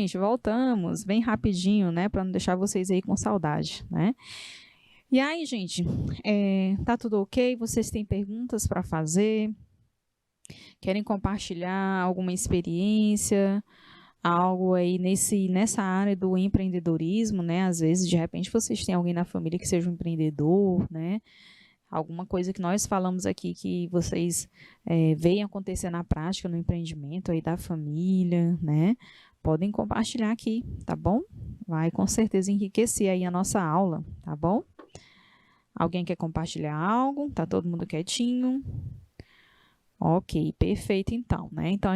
gente, voltamos bem rapidinho, né, para não deixar vocês aí com saudade, né? E aí, gente, tá tudo ok? Vocês têm perguntas para fazer? Querem compartilhar alguma experiência? Algo aí nessa área do empreendedorismo, né? Às vezes, de repente, vocês têm alguém na família que seja um empreendedor, né? Alguma coisa que nós falamos aqui que vocês veem acontecer na prática, no empreendimento aí da família, né? Podem compartilhar aqui, tá bom? Vai com certeza enriquecer aí a nossa aula, tá bom? Alguém quer compartilhar algo? Tá todo mundo quietinho? Ok, perfeito então, né? Então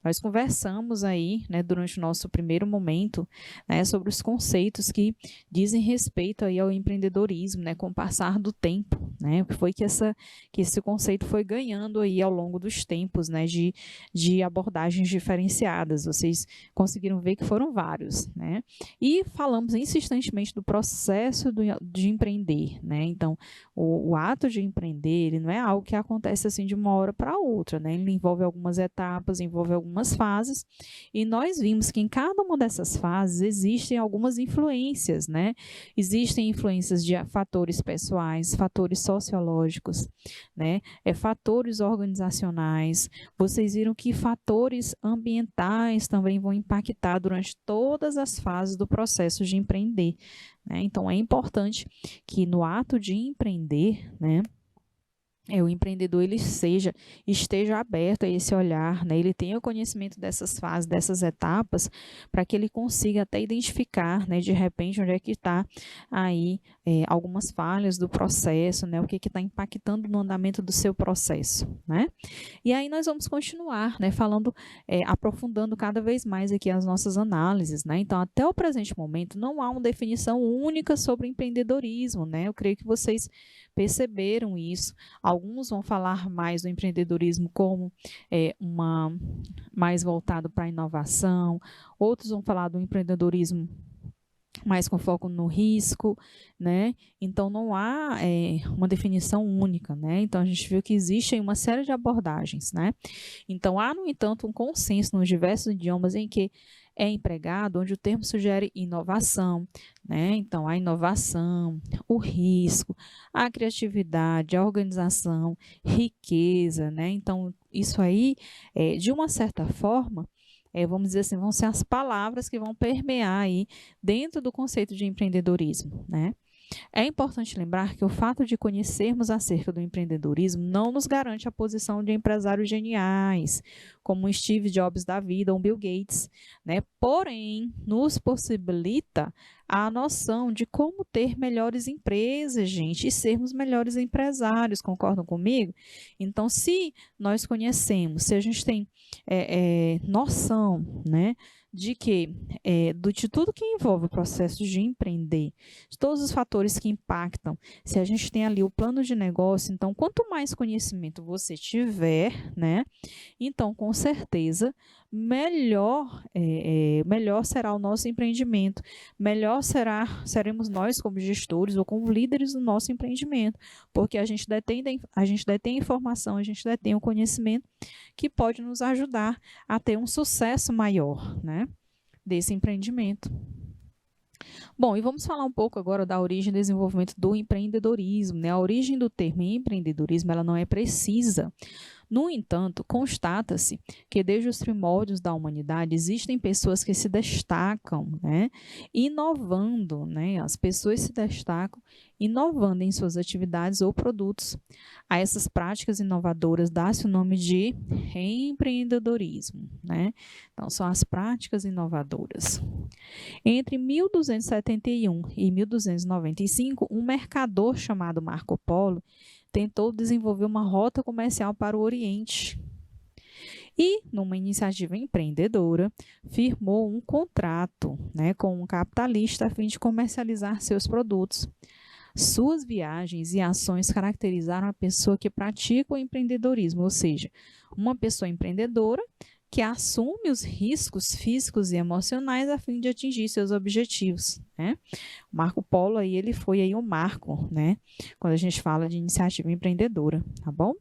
nós conversamos aí, né, durante o nosso primeiro momento, né, sobre os conceitos que dizem respeito aí ao empreendedorismo, né, com o passar do tempo, né? O que foi que esse conceito foi ganhando aí ao longo dos tempos, né, de abordagens diferenciadas. Vocês conseguiram ver que foram vários, né? E falamos insistentemente do processo de empreender, né? Então, o ato de empreender, ele não é algo que acontece assim de uma hora para outra, né? Ele envolve algumas etapas, envolve algumas fases, e nós vimos que em cada uma dessas fases existem algumas influências, né? Existem influências de fatores pessoais, fatores sociológicos, né? Fatores organizacionais. Vocês viram que fatores ambientais também vão impactar durante todas as fases do processo de empreender, né? Então, é importante que no ato de empreender, né, o empreendedor ele esteja aberto a esse olhar, né? Ele tenha conhecimento dessas fases, dessas etapas, para que ele consiga até identificar, né, de repente, onde é que está aí algumas falhas do processo, né? O que está impactando no andamento do seu processo, né? E aí nós vamos continuar, né, falando, aprofundando cada vez mais aqui as nossas análises, né? Então, até o presente momento, não há uma definição única sobre empreendedorismo, né? Eu creio que vocês perceberam isso. Alguns vão falar mais do empreendedorismo como mais voltado para a inovação, outros vão falar do empreendedorismo mais com foco no risco, né? Então, não há uma definição única, né? Então, a gente viu que existem uma série de abordagens, né? Então, há, no entanto, um consenso nos diversos idiomas em que é empregado, onde o termo sugere inovação, né? Então, a inovação, o risco, a criatividade, a organização, riqueza, né? Então, isso aí, de uma certa forma, vamos dizer assim, vão ser as palavras que vão permear aí dentro do conceito de empreendedorismo, né? É importante lembrar que o fato de conhecermos acerca do empreendedorismo não nos garante a posição de empresários geniais, como Steve Jobs da vida ou Bill Gates, né? Porém, nos possibilita a noção de como ter melhores empresas, gente, e sermos melhores empresários, concordam comigo? Então, se nós conhecemos, se a gente tem noção, né, de que de tudo que envolve o processo de empreender, de todos os fatores que impactam, se a gente tem ali o plano de negócio, então quanto mais conhecimento você tiver, né, então com certeza melhor será o nosso empreendimento, seremos nós como gestores ou como líderes do nosso empreendimento, porque a gente detém informação, a gente detém o conhecimento que pode nos ajudar a ter um sucesso maior, né, desse empreendimento. Bom, e vamos falar um pouco agora da origem e desenvolvimento do empreendedorismo, né? A origem do termo empreendedorismo, ela não é precisa. No entanto, constata-se que desde os primórdios da humanidade existem pessoas que se destacam, né, inovando, né, as pessoas se destacam inovando em suas atividades ou produtos. A essas práticas inovadoras dá-se o nome de empreendedorismo, né? Então, são as práticas inovadoras. Entre 1271 e 1295, um mercador chamado Marco Polo tentou desenvolver uma rota comercial para o Oriente. E, numa iniciativa empreendedora, firmou um contrato, né, com um capitalista a fim de comercializar seus produtos. Suas viagens e ações caracterizaram a pessoa que pratica o empreendedorismo, ou seja, uma pessoa empreendedora que assume os riscos físicos e emocionais a fim de atingir seus objetivos, né? O Marco Polo aí, ele foi aí um marco, né? Quando a gente fala de iniciativa empreendedora, tá bom?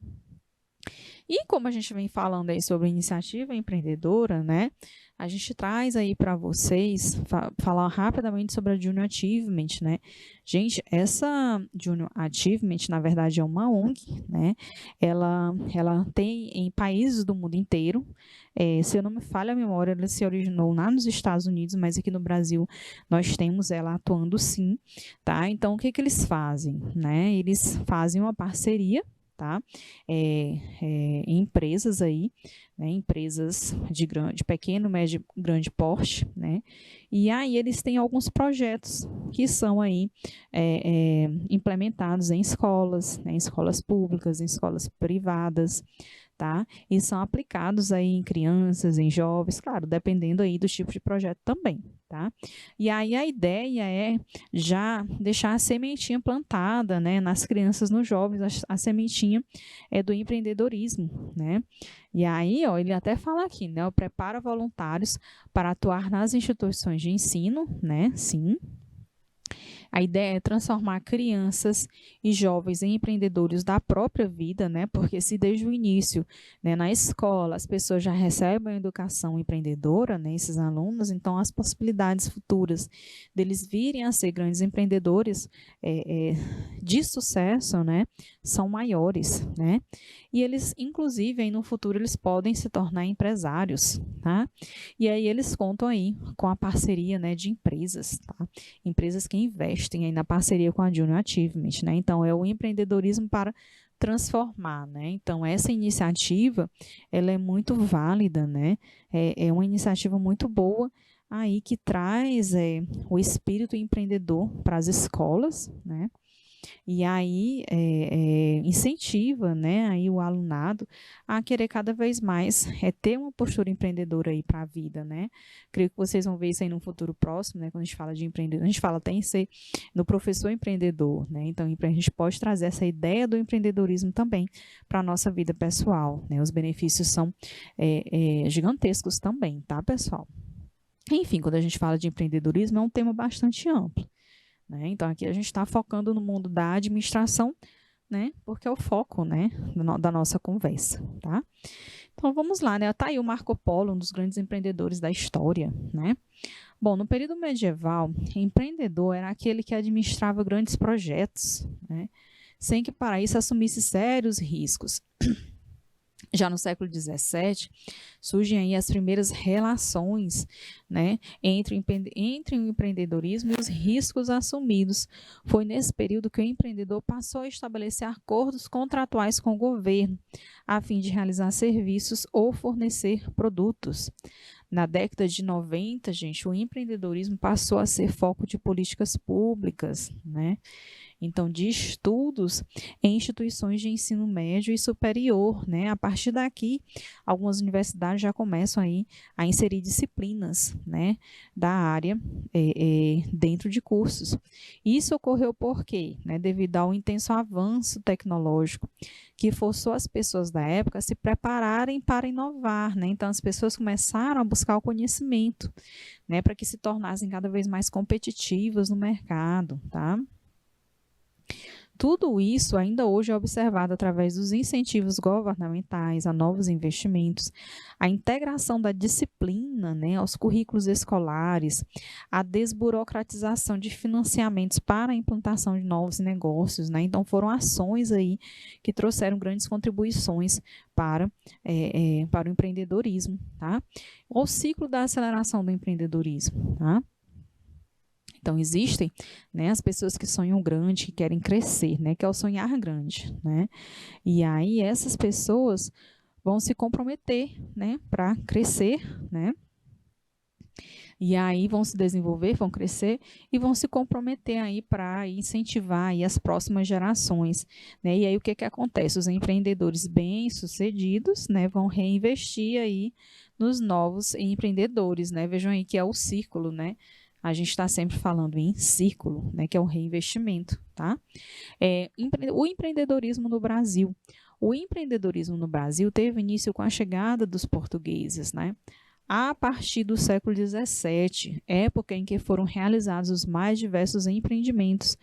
E como a gente vem falando aí sobre iniciativa empreendedora, né? A gente traz aí para vocês falar rapidamente sobre a Junior Achievement, né? Gente, essa Junior Achievement, na verdade, é uma ONG, né? Ela tem em países do mundo inteiro. Se eu não me falha a memória, ela se originou lá nos Estados Unidos, mas aqui no Brasil nós temos ela atuando sim, tá? Então, o que que eles fazem, né? Eles fazem uma parceria, tá? Empresas aí, né? Empresas de pequeno, médio, grande porte, né? E aí eles têm alguns projetos que são aí implementados em escolas, né? Em escolas públicas, em escolas privadas, tá? E são aplicados aí em crianças, em jovens, claro, dependendo aí do tipo de projeto também, tá? E aí a ideia é já deixar a sementinha plantada, né, nas crianças, nos jovens, a sementinha do empreendedorismo, né? E aí, ó, ele até fala aqui, né, prepara voluntários para atuar nas instituições de ensino, né? Sim. A ideia é transformar crianças e jovens em empreendedores da própria vida, né? Porque se desde o início, né, na escola, as pessoas já recebem a educação empreendedora, né, esses alunos, então as possibilidades futuras deles virem a ser grandes empreendedores de sucesso, né, são maiores, né? E eles, inclusive, aí no futuro, eles podem se tornar empresários, tá? E aí eles contam aí com a parceria, né, de empresas, tá? Empresas que investem aí na parceria com a Junior Achievement, né? Então, é o empreendedorismo para transformar, né? Então, essa iniciativa, ela é muito válida, né? É uma iniciativa muito boa aí que traz o espírito empreendedor para as escolas, né? E aí incentiva, né, aí o alunado a querer cada vez mais ter uma postura empreendedora aí para a vida, né? Creio que vocês vão ver isso aí no futuro próximo, né? Quando a gente fala de empreendedor, a gente fala até em ser no professor empreendedor, né? Então a gente pode trazer essa ideia do empreendedorismo também para a nossa vida pessoal, né? Os benefícios são gigantescos também, tá, pessoal? Enfim, quando a gente fala de empreendedorismo, é um tema bastante amplo, né? Então, aqui a gente está focando no mundo da administração, né? Porque é o foco, né, da nossa conversa, tá? Então, vamos lá, né? Tá aí o Marco Polo, um dos grandes empreendedores da história, né? Bom, no período medieval, empreendedor era aquele que administrava grandes projetos, né? Sem que para isso assumisse sérios riscos. Já no século XVII, surgem aí as primeiras relações, né, entre o empreendedorismo e os riscos assumidos. Foi nesse período que o empreendedor passou a estabelecer acordos contratuais com o governo, a fim de realizar serviços ou fornecer produtos. Na década de 90, gente, o empreendedorismo passou a ser foco de políticas públicas, né? Então, de estudos em instituições de ensino médio e superior, né? A partir daqui, algumas universidades já começam aí a inserir disciplinas, né, da área dentro de cursos. Isso ocorreu por quê? Né, devido ao intenso avanço tecnológico que forçou as pessoas da época a se prepararem para inovar, né? Então, as pessoas começaram a buscar o conhecimento, né, para que se tornassem cada vez mais competitivas no mercado, tá? Tudo isso ainda hoje é observado através dos incentivos governamentais a novos investimentos, a integração da disciplina, né, aos currículos escolares, a desburocratização de financiamentos para a implantação de novos negócios, né? Então foram ações aí que trouxeram grandes contribuições para o empreendedorismo, tá? O ciclo da aceleração do empreendedorismo, tá? Então, existem, né, as pessoas que sonham grande, que querem crescer, né, que é o sonhar grande, né? E aí essas pessoas vão se comprometer, né, para crescer, né? E aí vão se desenvolver, vão crescer e vão se comprometer aí para incentivar aí as próximas gerações, né? E aí o que que acontece? Os empreendedores bem-sucedidos, né, vão reinvestir aí nos novos empreendedores, né? Vejam aí que é o círculo, né? A gente está sempre falando em círculo, né, que é o reinvestimento, tá? O empreendedorismo no Brasil. O empreendedorismo no Brasil teve início com a chegada dos portugueses, né? A partir do século XVII, época em que foram realizados os mais diversos empreendimentos,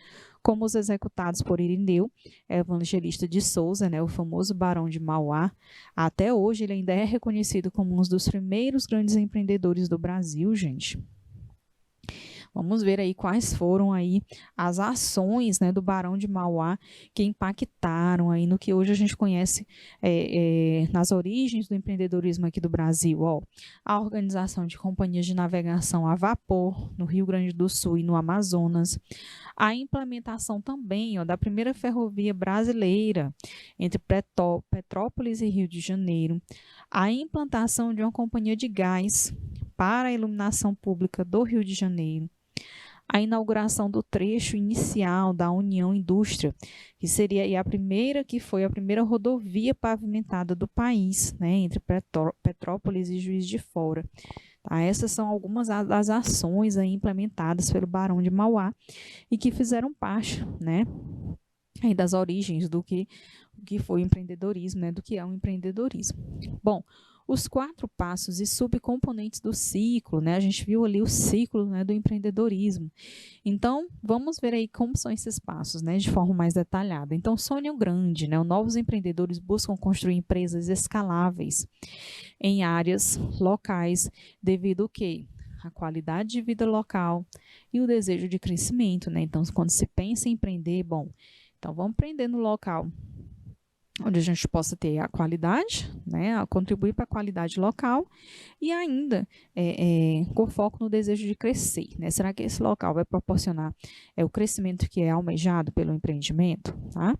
como os executados por Irineu Evangelista de Souza, né, o famoso Barão de Mauá. Até hoje ele ainda é reconhecido como um dos primeiros grandes empreendedores do Brasil, gente. Vamos ver aí quais foram aí as ações, né, do Barão de Mauá que impactaram aí no que hoje a gente conhece nas origens do empreendedorismo aqui do Brasil. Ó, a organização de companhias de navegação a vapor no Rio Grande do Sul e no Amazonas, a implementação também, ó, da primeira ferrovia brasileira entre Petrópolis e Rio de Janeiro, a implantação de uma companhia de gás para a iluminação pública do Rio de Janeiro, a inauguração do trecho inicial da União Indústria, que seria aí que foi a primeira rodovia pavimentada do país, né, entre Petrópolis e Juiz de Fora. Tá? Essas são algumas das ações aí implementadas pelo Barão de Mauá e que fizeram parte, né, aí das origens do que foi o empreendedorismo, né, do que é o empreendedorismo. Bom, os 4 passos e subcomponentes do ciclo, né? A gente viu ali o ciclo, né, do empreendedorismo. Então, vamos ver aí como são esses passos, né, de forma mais detalhada. Então, sonho grande, né? Os novos empreendedores buscam construir empresas escaláveis em áreas locais, devido ao quê? A qualidade de vida local e o desejo de crescimento, né? Então, quando se pensa em empreender, bom, então vamos empreender no local onde a gente possa ter a qualidade, né, a contribuir para a qualidade local e ainda com foco no desejo de crescer, né? Será que esse local vai proporcionar o crescimento que é almejado pelo empreendimento, tá?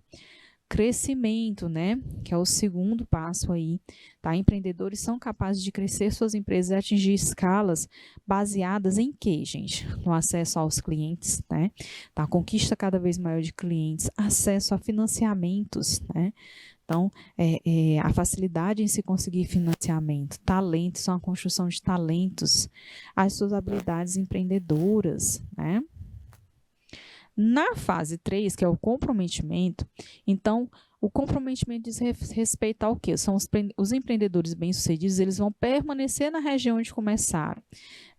Crescimento, né, que é o segundo passo aí, tá? Empreendedores são capazes de crescer suas empresas e atingir escalas baseadas em quê, gente? No acesso aos clientes, né? Tá? Conquista cada vez maior de clientes, acesso a financiamentos, né? Então, a facilidade em se conseguir financiamento, talentos, são a construção de talentos, as suas habilidades empreendedoras, né? Na fase 3, que é o comprometimento, então, o comprometimento diz respeito ao quê? São os empreendedores bem-sucedidos, eles vão permanecer na região onde começaram,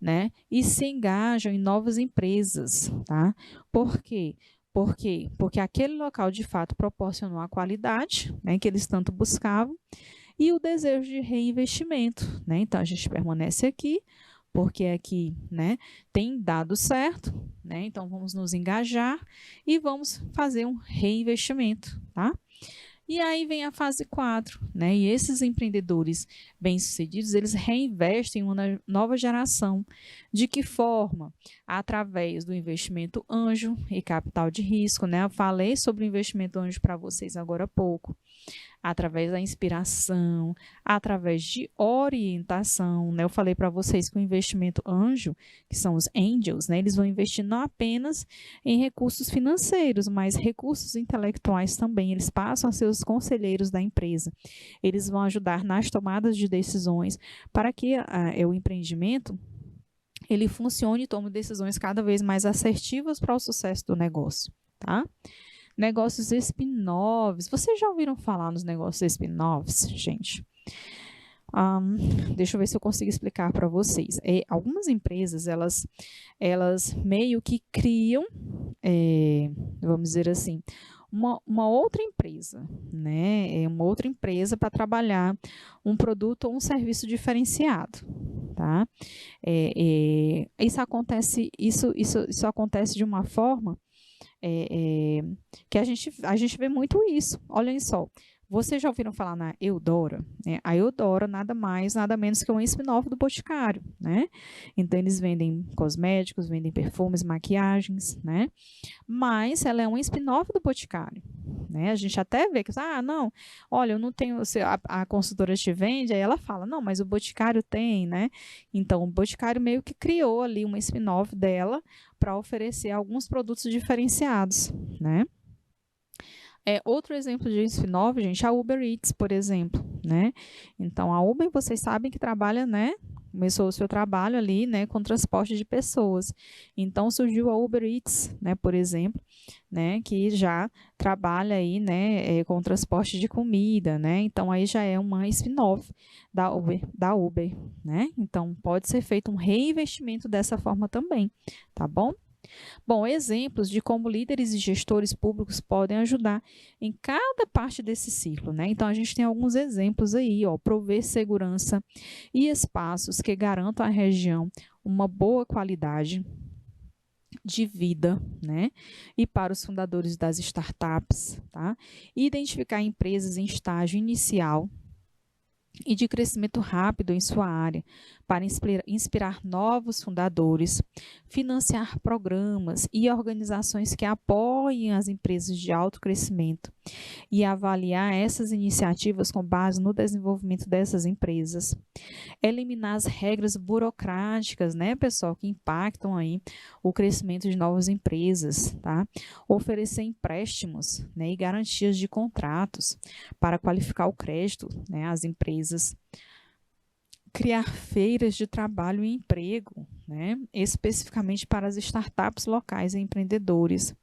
né? E se engajam em novas empresas, tá? Por quê? Porque aquele local, de fato, proporcionou a qualidade, né, que eles tanto buscavam, e o desejo de reinvestimento, né? Então, a gente permanece aqui, porque aqui, né, tem dado certo, né? Então, vamos nos engajar e vamos fazer um reinvestimento, tá? E aí vem a fase 4, né? E esses empreendedores bem-sucedidos, eles reinvestem em uma nova geração. De que forma? Através do investimento anjo e capital de risco, né? Eu falei sobre o investimento anjo para vocês agora há pouco. Através da inspiração, através de orientação, né? Eu falei para vocês que o investimento anjo, que são os angels, né? Eles vão investir não apenas em recursos financeiros, mas recursos intelectuais também. Eles passam a ser os conselheiros da empresa. Eles vão ajudar nas tomadas de decisões para que o empreendimento ele funcione e tome decisões cada vez mais assertivas para o sucesso do negócio, tá? Negócios spin-offs. Vocês já ouviram falar nos negócios spin-offs, gente? Deixa eu ver se eu consigo explicar para vocês. Algumas empresas, elas meio que criam, vamos dizer assim, uma outra empresa, né? Uma outra empresa para trabalhar um produto ou um serviço diferenciado, tá? Isso acontece de uma forma que a gente vê muito isso. Olhem só, vocês já ouviram falar na Eudora, né? A Eudora nada mais, nada menos que um spin-off do Boticário, né? Então, eles vendem cosméticos, vendem perfumes, maquiagens, né? Mas ela é um spin-off do Boticário, né? A gente até vê que, não, olha, eu não tenho, a consultora te vende, aí ela fala, não, mas o Boticário tem, né? Então, o Boticário meio que criou ali uma spin-off dela para oferecer alguns produtos diferenciados, né? Outro exemplo de spin-off, gente, a Uber Eats, por exemplo, né? Então, a Uber, vocês sabem que trabalha, né? Começou o seu trabalho ali, né, com transporte de pessoas. Então, surgiu a Uber Eats, né, por exemplo, né, que já trabalha aí, né, com transporte de comida, né? Então, aí já é uma spin-off da Uber, né? Então, pode ser feito um reinvestimento dessa forma também, tá bom? Bom, exemplos de como líderes e gestores públicos podem ajudar em cada parte desse ciclo, né? Então, a gente tem alguns exemplos aí, ó, prover segurança e espaços que garantam à região uma boa qualidade de vida, né? E para os fundadores das startups, tá? Identificar empresas em estágio inicial e de crescimento rápido em sua área, para inspirar novos fundadores, financiar programas e organizações que apoiem as empresas de alto crescimento e avaliar essas iniciativas com base no desenvolvimento dessas empresas. Eliminar as regras burocráticas, né, pessoal, que impactam aí o crescimento de novas empresas, tá? Oferecer empréstimos, né, e garantias de contratos para qualificar o crédito, né, às empresas. Criar feiras de trabalho e emprego, né, especificamente para as startups locais e empreendedores.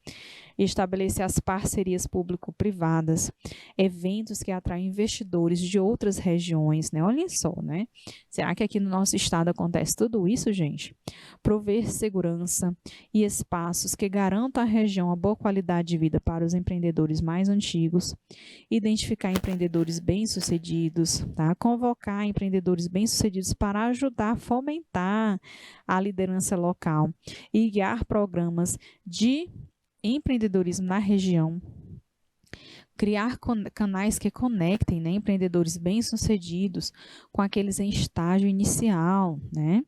Estabelecer as parcerias público-privadas, eventos que atraem investidores de outras regiões, né? Olha só, né? Será que aqui no nosso estado acontece tudo isso, gente? Prover segurança e espaços que garantam à região a boa qualidade de vida para os empreendedores mais antigos, identificar empreendedores bem-sucedidos, tá? Convocar empreendedores bem-sucedidos para ajudar a fomentar a liderança local e guiar programas de empreendedorismo na região, criar canais que conectem, né, empreendedores bem-sucedidos com aqueles em estágio inicial, né?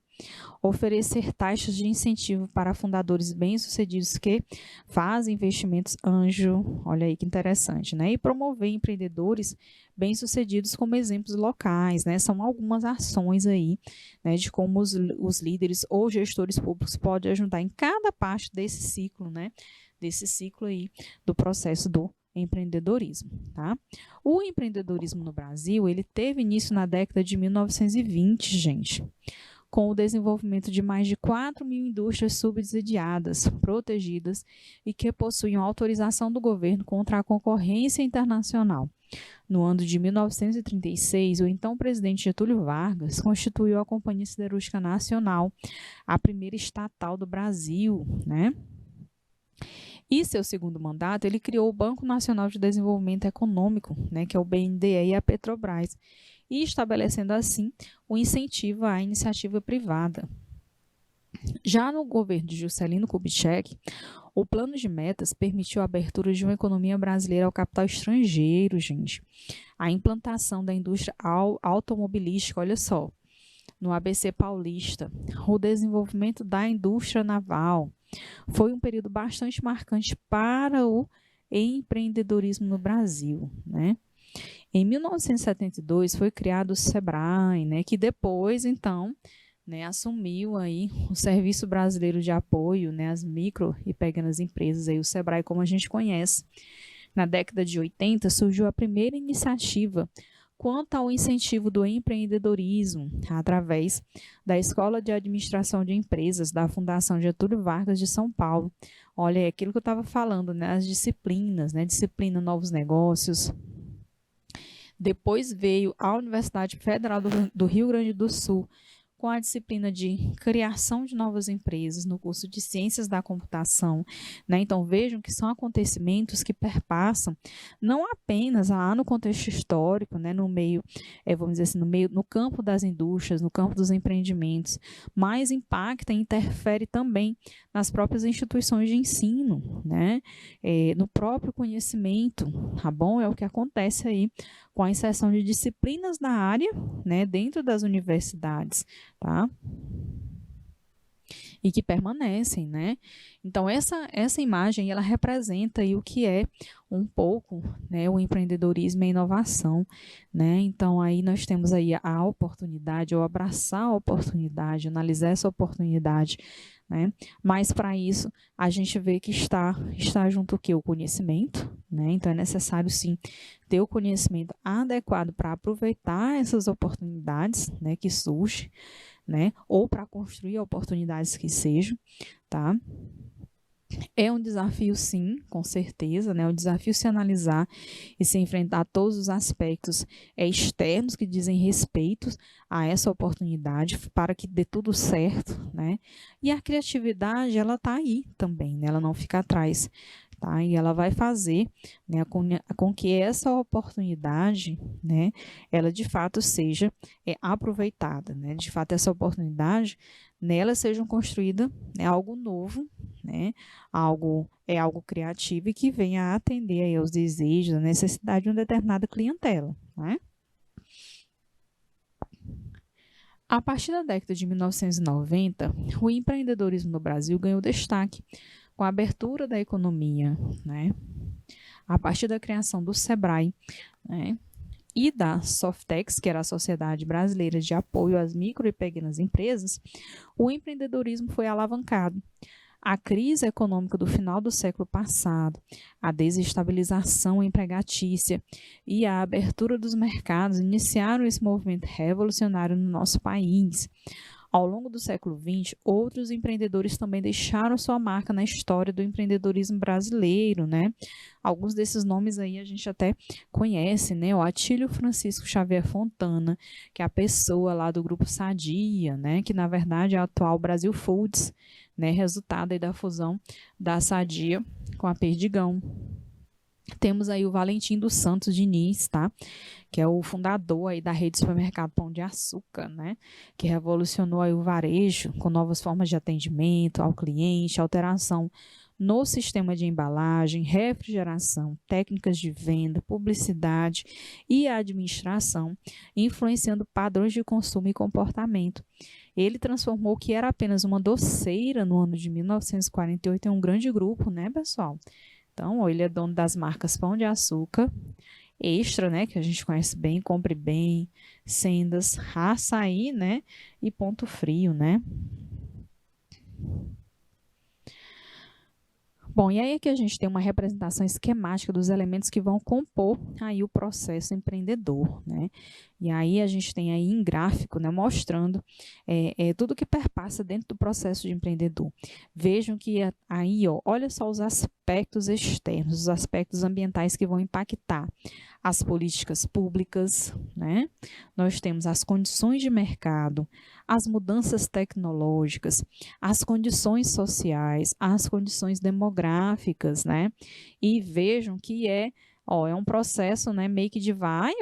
Oferecer taxas de incentivo para fundadores bem-sucedidos que fazem investimentos anjo, olha aí que interessante, né? E promover empreendedores bem-sucedidos como exemplos locais, né? São algumas ações aí, né, de como os líderes ou gestores públicos podem ajudar em cada parte desse ciclo, né? Desse ciclo aí do processo do empreendedorismo, tá? O empreendedorismo no Brasil, ele teve início na década de 1920, gente, com o desenvolvimento de mais de 4.000 indústrias subsidiadas, protegidas e que possuíam autorização do governo contra a concorrência internacional. No ano de 1936, o então presidente Getúlio Vargas constituiu a Companhia Siderúrgica Nacional, a primeira estatal do Brasil, né? E seu segundo mandato, ele criou o Banco Nacional de Desenvolvimento Econômico, né, que é o BNDE, e a Petrobras, e estabelecendo assim o incentivo à iniciativa privada. Já no governo de Juscelino Kubitschek, o plano de metas permitiu a abertura de uma economia brasileira ao capital estrangeiro, gente. A implantação da indústria automobilística, olha só, no ABC Paulista, o desenvolvimento da indústria naval. Foi um período bastante marcante para o empreendedorismo no Brasil, né? Em 1972 foi criado o SEBRAE, né, que depois, então, né, assumiu aí o Serviço Brasileiro de Apoio, né, às micro e pequenas empresas, aí o SEBRAE como a gente conhece. Na década de 80 surgiu a primeira iniciativa quanto ao incentivo do empreendedorismo, através da Escola de Administração de Empresas da Fundação Getúlio Vargas de São Paulo. Olha, é aquilo que eu estava falando, né, as disciplinas, né, disciplina Novos Negócios. Depois veio a Universidade Federal do Rio Grande do Sul, com a disciplina de criação de novas empresas no curso de Ciências da Computação, né? Então vejam que são acontecimentos que perpassam não apenas lá no contexto histórico, né, no meio, vamos dizer assim, no campo das indústrias, no campo dos empreendimentos, mas impacta e interfere também nas próprias instituições de ensino, né? No próprio conhecimento, tá bom? É o que acontece aí com a inserção de disciplinas na área, né, dentro das universidades, tá? E que permanecem, né? Então, essa imagem, ela representa aí o que é um pouco, né, o empreendedorismo e a inovação, né? Então, aí nós temos aí a oportunidade, ou abraçar a oportunidade, analisar essa oportunidade, né? Mas, para isso, a gente vê que está junto o quê? O conhecimento, né? Então, é necessário, sim, ter o conhecimento adequado para aproveitar essas oportunidades, né, que surgem, né? Ou para construir oportunidades que sejam, tá? É um desafio, sim, com certeza, né? É um desafio se analisar e se enfrentar todos os aspectos externos que dizem respeito a essa oportunidade para que dê tudo certo, né? E a criatividade, ela está aí também, né? Ela não fica atrás, tá? E ela vai fazer, né, com que essa oportunidade, né, ela de fato seja aproveitada, né? De fato, essa oportunidade, nela seja construída, né, algo novo, né? Algo criativo e que venha a atender aí aos desejos, a necessidade de uma determinada clientela, né? A partir da década de 1990, o empreendedorismo no Brasil ganhou destaque com a abertura da economia, né? A partir da criação do SEBRAE, né? E da Softex, que era a Sociedade Brasileira de Apoio às Micro e Pequenas Empresas, o empreendedorismo foi alavancado. A crise econômica do final do século passado, a desestabilização empregatícia e a abertura dos mercados iniciaram esse movimento revolucionário no nosso país. Ao longo do século XX, outros empreendedores também deixaram sua marca na história do empreendedorismo brasileiro, né? Alguns desses nomes aí a gente até conhece, né? O Atílio Francisco Xavier Fontana, que é a pessoa lá do grupo Sadia, né? Que na verdade é a atual Brasil Foods, né? Resultado aí da fusão da Sadia com a Perdigão. Temos aí o Valentim dos Santos Diniz, tá? Que é o fundador aí da rede de supermercado Pão de Açúcar, né? Que revolucionou aí o varejo com novas formas de atendimento ao cliente, alteração no sistema de embalagem, refrigeração, técnicas de venda, publicidade e administração, influenciando padrões de consumo e comportamento. Ele transformou o que era apenas uma doceira no ano de 1948 em um grande grupo, né, pessoal? Então, ele é dono das marcas Pão de Açúcar, Extra, né, que a gente conhece bem, Compre Bem, Sendas, Açaí, né, e Ponto Frio, né. Bom, e aí aqui a gente tem uma representação esquemática dos elementos que vão compor aí o processo empreendedor, né? E aí a gente tem aí em gráfico, né, mostrando tudo que perpassa dentro do processo de empreendedor. Vejam que aí, ó, olha só os aspectos externos, os aspectos ambientais que vão impactar as políticas públicas, né? Nós temos as condições de mercado, as mudanças tecnológicas, as condições sociais, as condições demográficas, né? E vejam que é um processo, né, meio que de vai,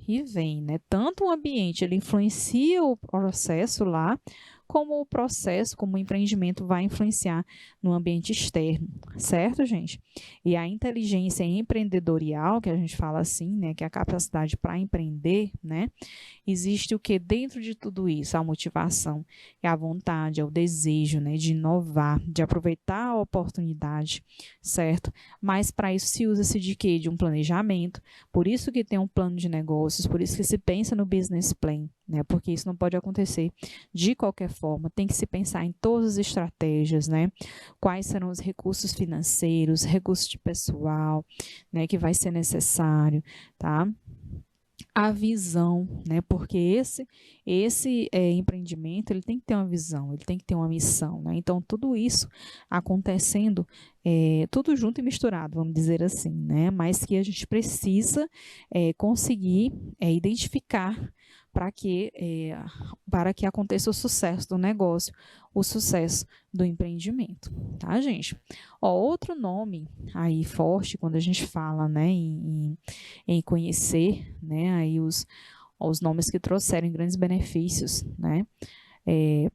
e vem, né? Tanto o ambiente, ele influencia o processo lá, como o processo, como o empreendimento vai influenciar no ambiente externo, certo, gente? E a inteligência empreendedorial, que a gente fala assim, né, que é a capacidade para empreender, né? Existe o que dentro de tudo isso? A motivação, é a vontade, é o desejo, né, de inovar, de aproveitar a oportunidade, certo? Mas para isso se usa-se de quê? De um planejamento. Por isso que tem um plano de negócios, por isso que se pensa no business plan, né? Porque isso não pode acontecer de qualquer forma. Tem que se pensar em todas as estratégias, né? Quais serão os recursos financeiros, recursos de pessoal, né, que vai ser necessário, tá? A visão, né? Porque esse empreendimento ele tem que ter uma visão, ele tem que ter uma missão, né? Então tudo isso acontecendo tudo junto e misturado, vamos dizer assim, né? Mas que a gente precisa conseguir identificar para que aconteça o sucesso do negócio, o sucesso do empreendimento, tá, gente? Outro nome aí forte quando a gente fala, né, em conhecer, né, aí os nomes que trouxeram grandes benefícios, né,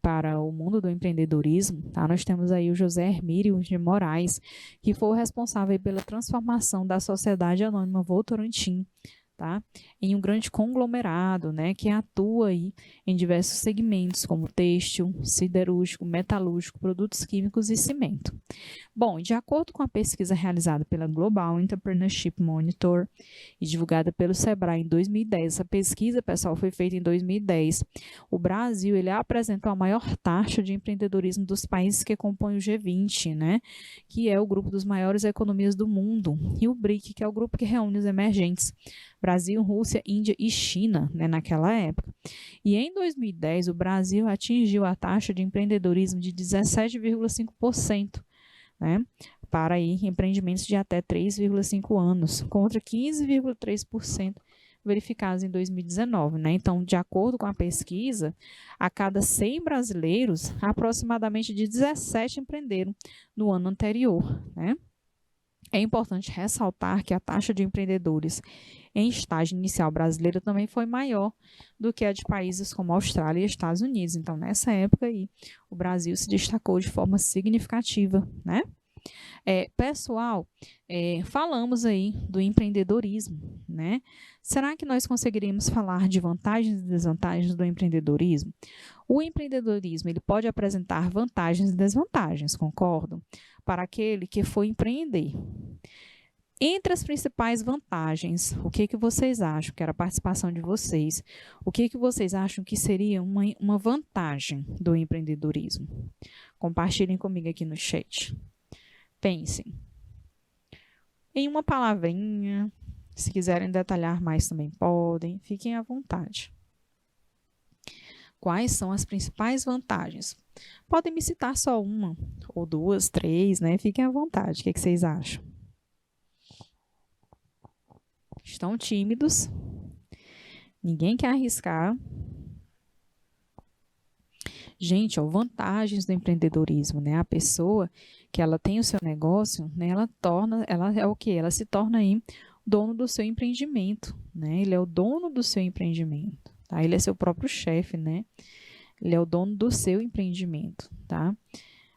para o mundo do empreendedorismo, tá? Nós temos aí o José Hermílio de Moraes, que foi o responsável pela transformação da Sociedade Anônima Votorantim, tá? Em um grande conglomerado, né, que atua aí em diversos segmentos, como têxtil, siderúrgico, metalúrgico, produtos químicos e cimento. Bom, de acordo com a pesquisa realizada pela Global Entrepreneurship Monitor e divulgada pelo Sebrae em 2010, essa pesquisa, pessoal, foi feita em 2010, o Brasil, ele apresentou a maior taxa de empreendedorismo dos países que compõem o G20, né, que é o grupo dos maiores economias do mundo, e o BRIC, que é o grupo que reúne os emergentes, Brasil, Rússia, Índia e China, né, naquela época. E em 2010, o Brasil atingiu a taxa de empreendedorismo de 17,5%, né, para aí empreendimentos de até 3,5 anos, contra 15,3% verificados em 2019, né? Então, de acordo com a pesquisa, a cada 100 brasileiros, aproximadamente de 17 empreenderam no ano anterior, né? É importante ressaltar que a taxa de empreendedores em estágio inicial brasileira também foi maior do que a de países como Austrália e Estados Unidos. Então, nessa época aí, o Brasil se destacou de forma significativa, né? Pessoal, falamos aí do empreendedorismo, né? Será que nós conseguiríamos falar de vantagens e desvantagens do empreendedorismo? O empreendedorismo, ele pode apresentar vantagens e desvantagens, concordo? Para aquele que for empreender. Entre as principais vantagens, o que vocês acham? Quero a participação de vocês. O que vocês acham que seria uma vantagem do empreendedorismo? Compartilhem comigo aqui no chat. Pensem em uma palavrinha. Se quiserem detalhar mais também podem. Fiquem à vontade. Quais são as principais vantagens? Podem me citar só uma, ou duas, três, né? Fiquem à vontade. O que vocês acham? Estão tímidos? Ninguém quer arriscar? Gente, ó, vantagens do empreendedorismo, né? A pessoa que ela tem o seu negócio, né? Ela é o quê? Ela se torna aí dono do seu empreendimento, né? Ele é o dono do seu empreendimento, tá? Ele é seu próprio chefe, né? Ele é o dono do seu empreendimento, tá?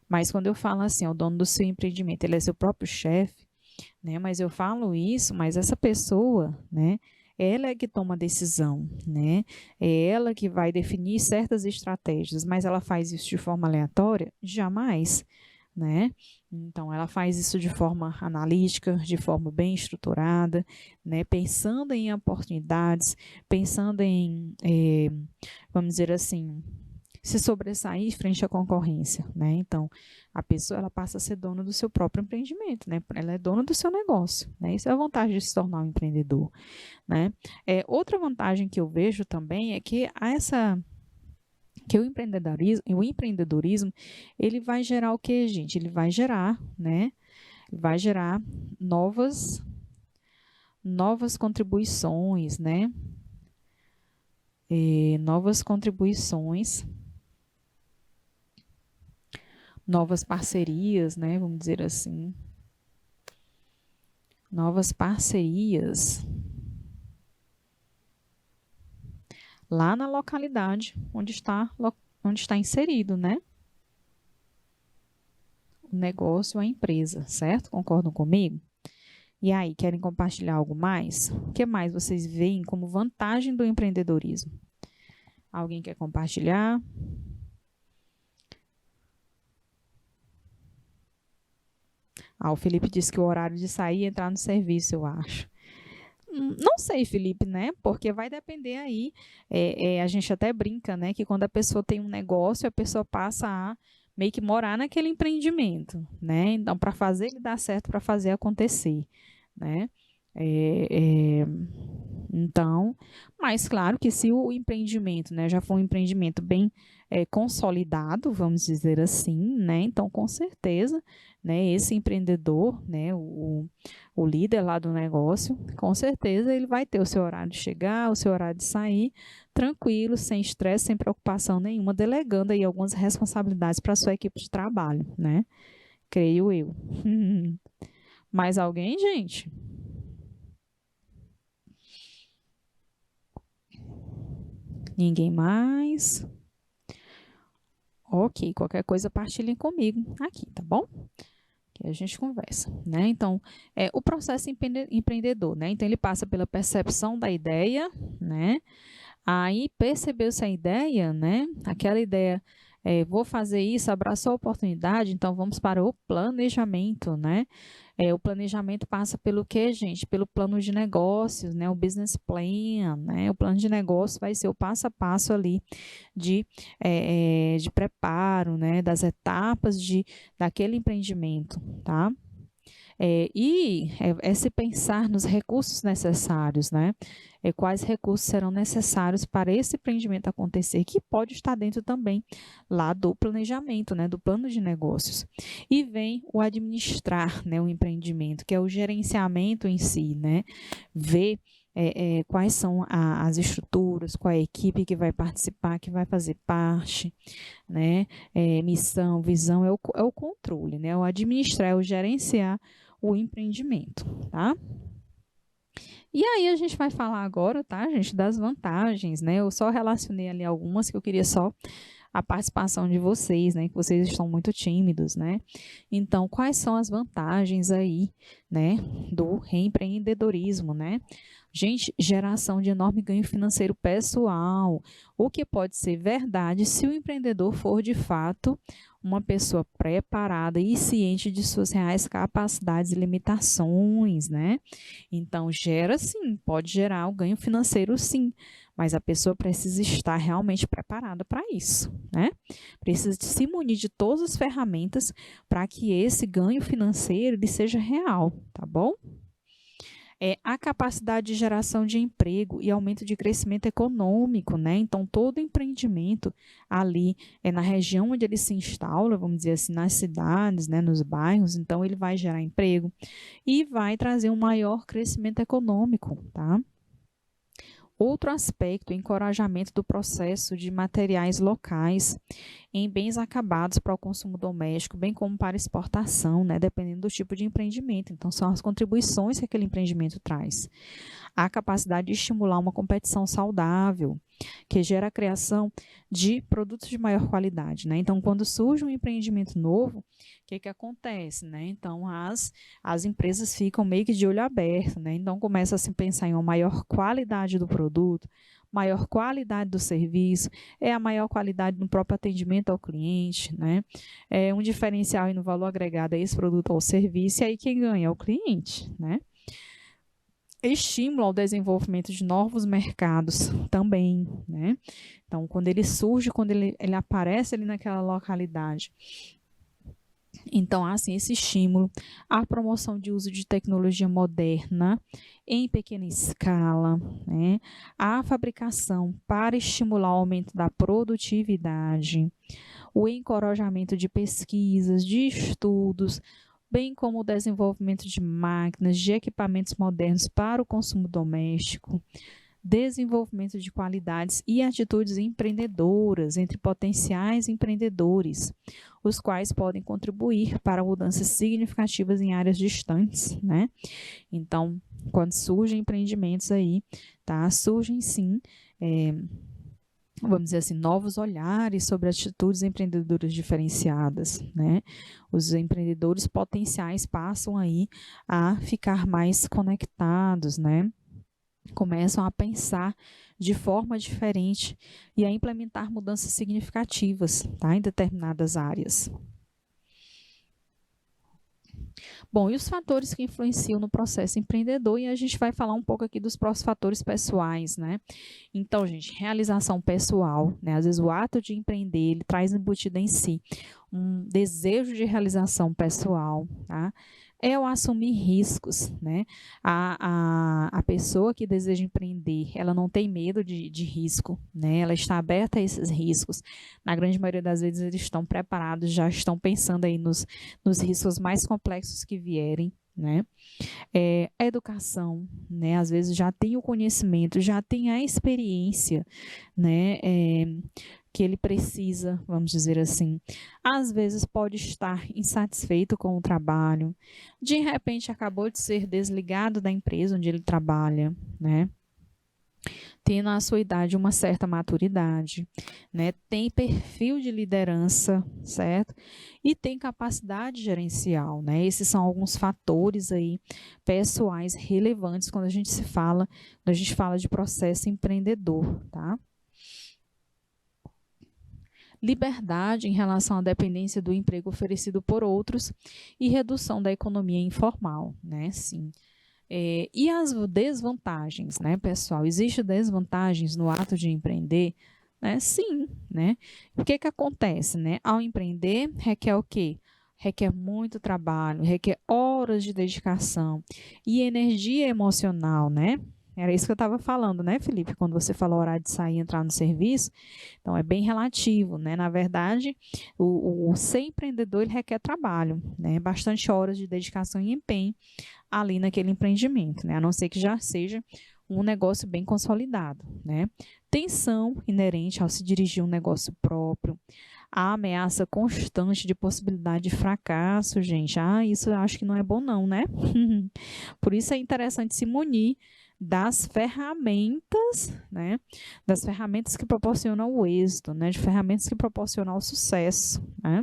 Mas quando eu falo assim, é o dono do seu empreendimento, ele é seu próprio chefe, né? Mas eu falo isso, mas essa pessoa, né? Ela é que toma a decisão, né? É ela que vai definir certas estratégias, mas ela faz isso de forma aleatória? Jamais, né? Então, ela faz isso de forma analítica, de forma bem estruturada, né? Pensando em oportunidades, pensando em, vamos dizer assim, se sobressair frente à concorrência, né? Então, a pessoa ela passa a ser dona do seu próprio empreendimento, né? Ela é dona do seu negócio, né? Isso é a vantagem de se tornar um empreendedor, né? Outra vantagem que eu vejo também é que o empreendedorismo, ele vai gerar o quê, gente? Ele vai gerar, né? Vai gerar novas contribuições, né? Novas contribuições, novas parcerias, né? Vamos dizer assim. Novas parcerias lá na localidade onde está inserido, né? O negócio, a empresa, certo? Concordam comigo? E aí, querem compartilhar algo mais? O que mais vocês veem como vantagem do empreendedorismo? Alguém quer compartilhar? O Felipe disse que o horário de sair e entrar no serviço, eu acho. Não sei, Felipe, né? Porque vai depender aí. A gente até brinca, né? Que quando a pessoa tem um negócio, a pessoa passa a meio que morar naquele empreendimento, né? Então, para fazer ele dar certo, para fazer acontecer, né? Então, mas claro que se o empreendimento, né, já for um empreendimento bem consolidado, vamos dizer assim, né? Então, com certeza, né, esse empreendedor, né, o líder lá do negócio, com certeza ele vai ter o seu horário de chegar, o seu horário de sair, tranquilo, sem estresse, sem preocupação nenhuma, delegando aí algumas responsabilidades para a sua equipe de trabalho, né? Creio eu. Mais alguém, gente? Ninguém mais? Ok, qualquer coisa partilhem comigo aqui, tá bom? Que a gente conversa, né? Então, o processo empreendedor, né? Então, ele passa pela percepção da ideia, né? Aí, percebeu-se a ideia, né? Aquela ideia, vou fazer isso, abraçou a oportunidade, então vamos para o planejamento, né? O planejamento passa pelo quê, gente? Pelo plano de negócios, né? O business plan, né? O plano de negócio vai ser o passo a passo ali de preparo, né? Das etapas daquele empreendimento, tá? É se pensar nos recursos necessários, né? Quais recursos serão necessários para esse empreendimento acontecer, que pode estar dentro também lá do planejamento, né? Do plano de negócios. E vem o administrar, né? O empreendimento, que é o gerenciamento em si, né? Ver quais são as estruturas, qual é a equipe que vai participar, que vai fazer parte, né? Missão, visão, é o controle, né? O administrar, é o gerenciar o empreendimento, tá? E aí a gente vai falar agora, tá, gente, das vantagens, né? Eu só relacionei ali algumas que eu queria só a participação de vocês, né? Que vocês estão muito tímidos, né? Então, quais são as vantagens aí, né, do reempreendedorismo, né? Gente, geração de enorme ganho financeiro pessoal, o que pode ser verdade se o empreendedor for de fato uma pessoa preparada e ciente de suas reais capacidades e limitações, né? Então, gera sim, pode gerar o ganho financeiro sim, mas a pessoa precisa estar realmente preparada para isso, né? Precisa se munir de todas as ferramentas para que esse ganho financeiro ele seja real, tá bom? A capacidade de geração de emprego e aumento de crescimento econômico, né? Então, todo empreendimento ali na região onde ele se instala, vamos dizer assim, nas cidades, né, nos bairros, então ele vai gerar emprego e vai trazer um maior crescimento econômico, tá? Outro aspecto, o encorajamento do processo de materiais locais em bens acabados para o consumo doméstico, bem como para exportação, né, dependendo do tipo de empreendimento. Então, são as contribuições que aquele empreendimento traz. A capacidade de estimular uma competição saudável, que gera a criação de produtos de maior qualidade, né? Então, quando surge um empreendimento novo, o que acontece, né? Então, as empresas ficam meio que de olho aberto, né? Então, começa a se pensar em uma maior qualidade do produto, maior qualidade do serviço, a maior qualidade no próprio atendimento ao cliente, né? Um diferencial no valor agregado a esse produto ou serviço, e aí quem ganha é o cliente, né? Estímulo ao desenvolvimento de novos mercados também, né? Então, quando ele surge, quando ele aparece ali naquela localidade. Então, assim, esse estímulo, a promoção de uso de tecnologia moderna em pequena escala, né? A fabricação para estimular o aumento da produtividade, o encorajamento de pesquisas, de estudos, bem como o desenvolvimento de máquinas, de equipamentos modernos para o consumo doméstico, desenvolvimento de qualidades e atitudes empreendedoras entre potenciais empreendedores, os quais podem contribuir para mudanças significativas em áreas distantes, né? Então, quando surgem empreendimentos aí, tá? Surgem sim, vamos dizer assim, novos olhares sobre atitudes empreendedoras diferenciadas, né? Os empreendedores potenciais passam aí a ficar mais conectados, né? Começam a pensar de forma diferente e a implementar mudanças significativas, tá? Em determinadas áreas. Bom, e os fatores que influenciam no processo empreendedor, e a gente vai falar um pouco aqui dos próprios fatores pessoais, né? Então, gente, realização pessoal, né? Às vezes o ato de empreender, ele traz embutido em si um desejo de realização pessoal, tá? É o assumir riscos, né? A pessoa que deseja empreender, ela não tem medo de risco, né? Ela está aberta a esses riscos. Na grande maioria das vezes eles estão preparados, já estão pensando aí nos riscos mais complexos que vierem, né? A educação, né? Às vezes já tem o conhecimento, já tem a experiência, né? Que ele precisa, vamos dizer assim. Às vezes pode estar insatisfeito com o trabalho, de repente acabou de ser desligado da empresa onde ele trabalha, né? Tem na sua idade uma certa maturidade, né? Tem perfil de liderança, certo? E tem capacidade gerencial, né? Esses são alguns fatores aí pessoais relevantes quando a gente fala de processo empreendedor, tá? Liberdade em relação à dependência do emprego oferecido por outros e redução da economia informal, né? Sim. E as desvantagens, né, pessoal? Existem desvantagens no ato de empreender? Né? Sim, né? O que acontece, né? Ao empreender, requer o quê? requer muito trabalho, requer horas de dedicação e energia emocional, né? Era isso que eu estava falando, né, Felipe? Quando você falou horário de sair e entrar no serviço, então é bem relativo, né? Na verdade, o ser empreendedor ele requer trabalho, né? Bastante horas de dedicação e empenho ali naquele empreendimento, né? A não ser que já seja um negócio bem consolidado, né? Tensão inerente ao se dirigir um negócio próprio, a ameaça constante de possibilidade de fracasso, gente. Isso eu acho que não é bom não, né? Por isso é interessante se munir das ferramentas, né? Das ferramentas que proporcionam o êxito, né? De ferramentas que proporcionam o sucesso, né?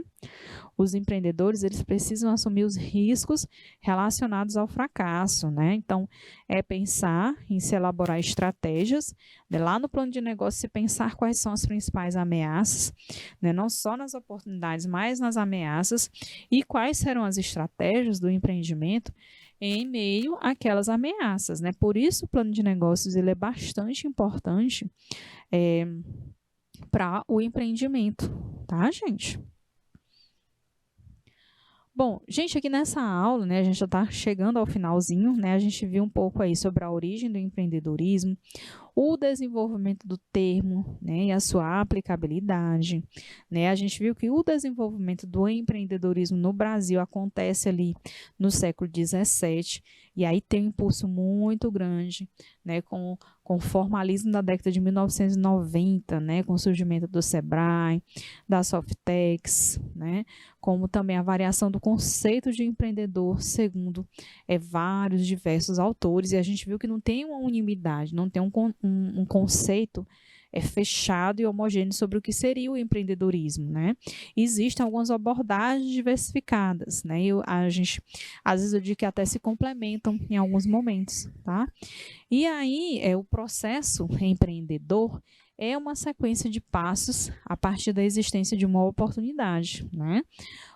Os empreendedores, eles precisam assumir os riscos relacionados ao fracasso, né? Então, é pensar em se elaborar estratégias, né? Lá no plano de negócio, se pensar quais são as principais ameaças, né? Não só nas oportunidades, mas nas ameaças, e quais serão as estratégias do empreendimento em meio àquelas ameaças, né? Por isso, o plano de negócios ele é bastante importante para o empreendimento, tá, gente? Bom, gente, aqui nessa aula, né, a gente já está chegando ao finalzinho, né, a gente viu um pouco aí sobre a origem do empreendedorismo, o desenvolvimento do termo, né, e a sua aplicabilidade, né, a gente viu que o desenvolvimento do empreendedorismo no Brasil acontece ali no século XVII, e aí tem um impulso muito grande, né, com o formalismo da década de 1990, né, com o surgimento do Sebrae, da Softex, né, como também a variação do conceito de empreendedor segundo vários diversos autores, e a gente viu que não tem uma unanimidade, não tem um conceito fechado e homogêneo sobre o que seria o empreendedorismo, né? Existem algumas abordagens diversificadas, né? Às vezes eu digo que até se complementam em alguns momentos, tá? E aí, o processo empreendedor é uma sequência de passos a partir da existência de uma oportunidade, né?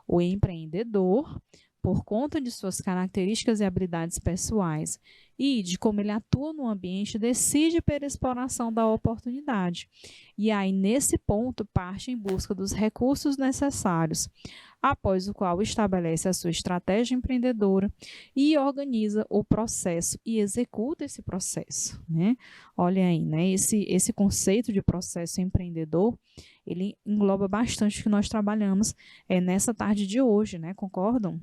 O empreendedor, por conta de suas características e habilidades pessoais e de como ele atua no ambiente, decide pela exploração da oportunidade. E aí, nesse ponto, parte em busca dos recursos necessários, após o qual estabelece a sua estratégia empreendedora e organiza o processo e executa esse processo, né? Olha aí, né? Esse conceito de processo empreendedor, ele engloba bastante o que nós trabalhamos nessa tarde de hoje, né? Concordam?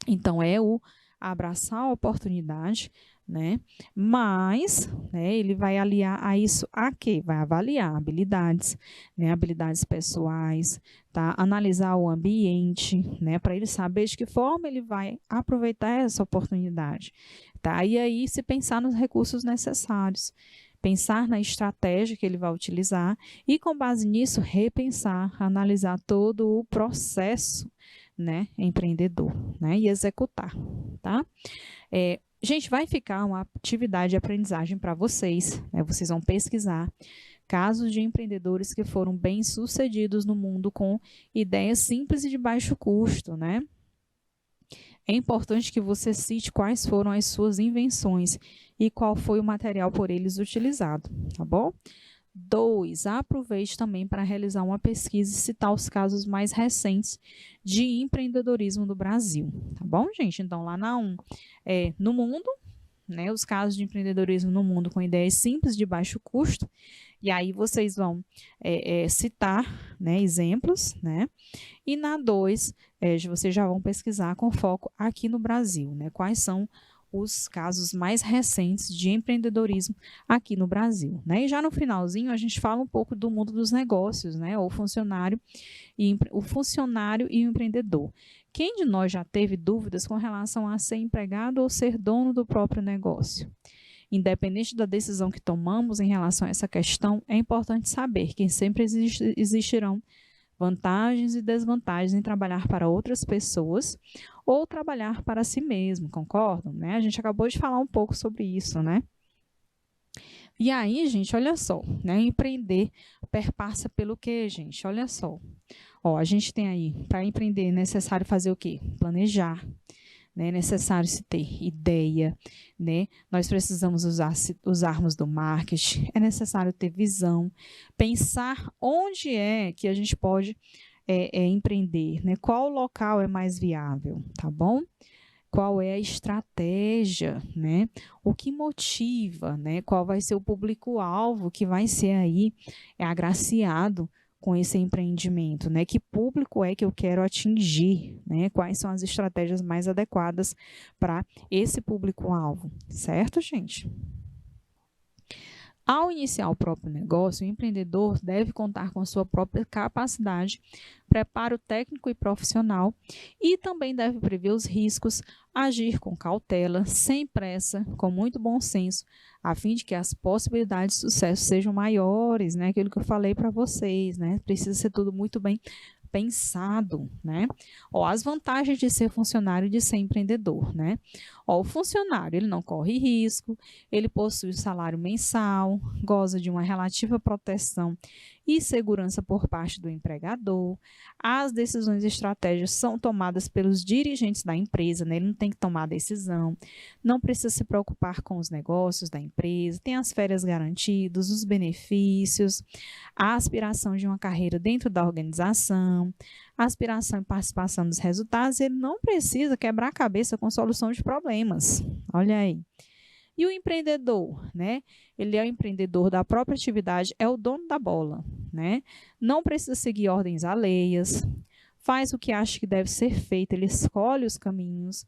Então, é o abraçar a oportunidade, né? Mas, né, ele vai aliar a isso a quê? Vai avaliar habilidades, né? Habilidades pessoais, tá? Analisar o ambiente, né? Para ele saber de que forma ele vai aproveitar essa oportunidade, tá? E aí, se pensar nos recursos necessários, pensar na estratégia que ele vai utilizar e, com base nisso, repensar, analisar todo o processo, né, empreendedor, né, e executar, tá? Gente, vai ficar uma atividade de aprendizagem para vocês, né? Vocês vão pesquisar casos de empreendedores que foram bem-sucedidos no mundo com ideias simples e de baixo custo, né? É importante que você cite quais foram as suas invenções e qual foi o material por eles utilizado, tá bom? 2, aproveite também para realizar uma pesquisa e citar os casos mais recentes de empreendedorismo do Brasil, tá bom, gente? Então, lá na 1, no mundo, né, os casos de empreendedorismo no mundo com ideias simples de baixo custo, e aí vocês vão citar, né, exemplos, né? E na 2, vocês já vão pesquisar com foco aqui no Brasil, né? Quais são os casos mais recentes de empreendedorismo aqui no Brasil, né? E já no finalzinho a gente fala um pouco do mundo dos negócios, né? O funcionário e o empreendedor. Quem de nós já teve dúvidas com relação a ser empregado ou ser dono do próprio negócio? Independente da decisão que tomamos em relação a essa questão, é importante saber que sempre existirão vantagens e desvantagens em trabalhar para outras pessoas ou trabalhar para si mesmo, concordam? Né? A gente acabou de falar um pouco sobre isso, né? E aí, gente, olha só, né? Empreender perpassa pelo quê, gente? Olha só. Ó, a gente tem aí, para empreender, é necessário fazer o quê? Planejar. Né, é necessário se ter ideia, né? Nós precisamos usarmos do marketing, é necessário ter visão, pensar onde é que a gente pode empreender, né? Qual local é mais viável, tá bom? Qual é a estratégia, né? O que motiva, né? Qual vai ser o público-alvo que vai ser aí agraciado com esse empreendimento, né? Que público é que eu quero atingir, né? Quais são as estratégias mais adequadas para esse público-alvo, certo, gente? Ao iniciar o próprio negócio, o empreendedor deve contar com sua própria capacidade, preparo técnico e profissional e também deve prever os riscos, agir com cautela, sem pressa, com muito bom senso, a fim de que as possibilidades de sucesso sejam maiores, né? Aquilo que eu falei para vocês, né? Precisa ser tudo muito bem pensado, né? Ó, as vantagens de ser funcionário e de ser empreendedor, né? Ó, o funcionário, ele não corre risco, ele possui salário mensal, goza de uma relativa proteção e segurança por parte do empregador. As decisões e estratégias são tomadas pelos dirigentes da empresa, né? Ele não tem que tomar decisão, não precisa se preocupar com os negócios da empresa, tem as férias garantidas, os benefícios, a aspiração de uma carreira dentro da organização, a aspiração e participação dos resultados, ele não precisa quebrar a cabeça com solução de problemas. Olha aí. E o empreendedor, né? Ele é o empreendedor da própria atividade, é o dono da bola, né? Não precisa seguir ordens alheias, faz o que acha que deve ser feito, ele escolhe os caminhos,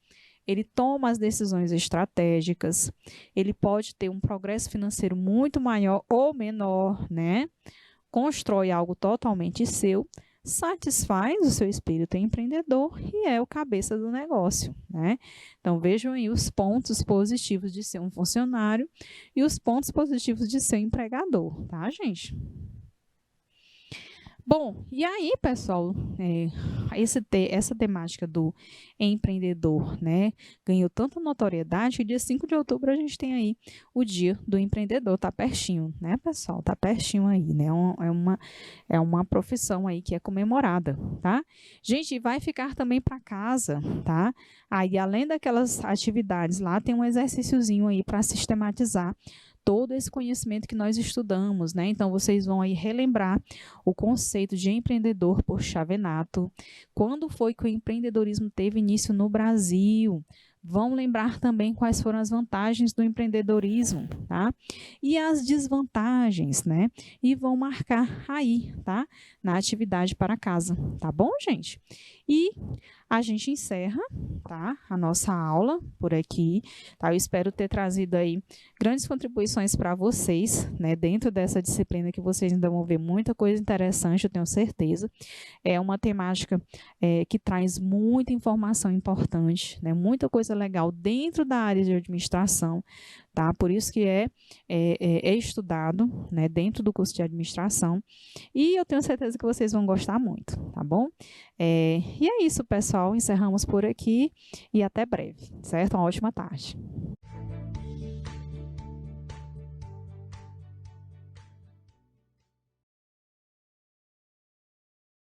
ele toma as decisões estratégicas, ele pode ter um progresso financeiro muito maior ou menor, né? Constrói algo totalmente seu, satisfaz o seu espírito empreendedor e é o cabeça do negócio, né? Então, vejam aí os pontos positivos de ser um funcionário e os pontos positivos de ser um empregador, tá, gente? Bom, e aí, pessoal, essa temática do empreendedor, né, ganhou tanta notoriedade que dia 5 de outubro a gente tem aí o dia do empreendedor, tá pertinho, né, pessoal? Tá pertinho aí, né? É uma profissão aí que é comemorada, tá? Gente, vai ficar também para casa, tá? Aí, além daquelas atividades lá, tem um exercíciozinho aí para sistematizar todo esse conhecimento que nós estudamos, né? Então, vocês vão aí relembrar o conceito de empreendedor por Chavenato, quando foi que o empreendedorismo teve início no Brasil, vão lembrar também quais foram as vantagens do empreendedorismo, tá? E as desvantagens, né? E vão marcar aí, tá? Na atividade para casa, tá bom, gente? E a gente encerra, tá? A nossa aula por aqui, tá? Eu espero ter trazido aí grandes contribuições para vocês, né? Dentro dessa disciplina que vocês ainda vão ver muita coisa interessante, eu tenho certeza. É uma temática que traz muita informação importante, né? Muita coisa legal dentro da área de administração, tá? Por isso que é estudado, né? Dentro do curso de administração. E eu tenho certeza que vocês vão gostar muito, tá bom? E é isso, pessoal. Encerramos por aqui e até breve, certo? Uma ótima tarde.